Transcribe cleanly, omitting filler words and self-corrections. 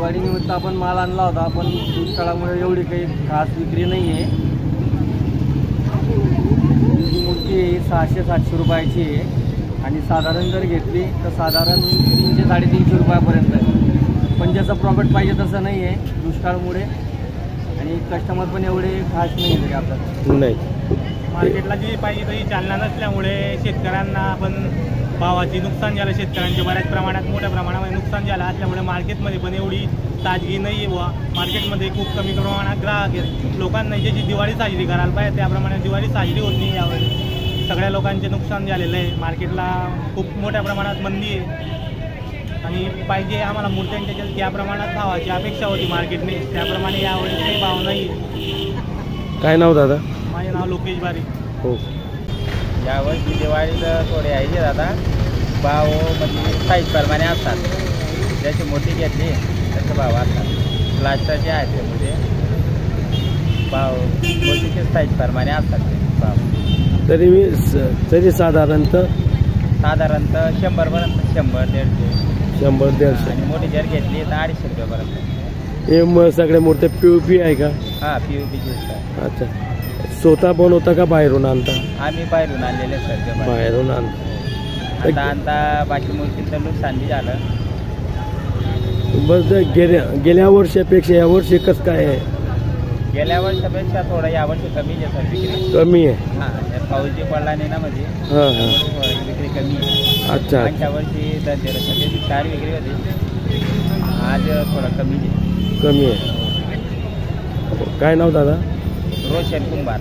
दिवाळी निमित्त आपण माल आणला होता, पण दुष्काळामुळे एवढी काही खास विक्री नाही आहे. ही मूर्ती 600-700 रुपयाची आहे आणि साधारण जर घेतली तर साधारण 300-350 रुपयापर्यंत आहे. पण ज्याचं प्रॉफिट पाहिजे तसं नाही आहे दुष्काळामुळे आणि कस्टमर पण एवढे खास नाही आहे आपल्याला. नाही, मार्केटला जी पाहिजे तशी चालना नसल्यामुळे शेतकऱ्यांना पण भावाची नुकसान झालं. शेतकऱ्यांचे बऱ्याच प्रमाणात मोठ्या प्रमाणामध्ये नुकसान झालं असल्यामुळे मार्केटमध्ये पण एवढी ताजगी नाही आहे बुवा. मार्केटमध्ये खूप कमी प्रमाणात ग्राहक आहेत. लोकांना ज्याची दिवाळी साजरी करायला पाहिजे त्याप्रमाणे दिवाळी साजरी होत नाही यावेळी. सगळ्या लोकांचे नुकसान झालेलं आहे. मार्केटला खूप मोठ्या प्रमाणात मंदी आहे आणि पाहिजे आम्हाला मूर्त्यांच्या ज्या प्रमाणात भावाची अपेक्षा होती मार्केटने त्याप्रमाणे यावेळी काही भाव नाही. काय नाव दादा? माझे नाव लोकेश बारी. हो, यावर्षी दिवाळीला थोडे आहे दादा, भाव म्हणजे साईज प्रमाणे असतात. ज्याची मोठी घेतली त्याचे भाव असतात. प्लास्टरचे आहेत ते म्हणजे भाव मोठीचे साईज प्रमाणे असतात ते भाव. तरी साधारणतः 100पर्यंत, 100-150. 100-150 आणि मोठी जर घेतली तर 250 रुपयापर्यंत. हे सगळ्या मूर्त्या POP आहे का? हां, POPची आहे. अच्छा, स्वतः बनवता का बाहेरून आणता? आम्ही बाहेरून आणलेले सर. बाहेरून आणता. आता बाकी मूर्तीचं नुकसान बी झालं. बस गेल्या वर्षापेक्षा या वर्षी कसं काय आहे? गेल्या वर्षापेक्षा थोडं यावर्षी कमी आहे सर विक्री. कमी आहे? हां, पाऊस जे पडला नाही ना म्हणजे विक्री कमी आहे. अच्छा, मागच्या वर्षी दर 4 विक्री होती, आज थोडं कमी आहे. कमी आहे. काय नाव दादा? रोशन कुंभार.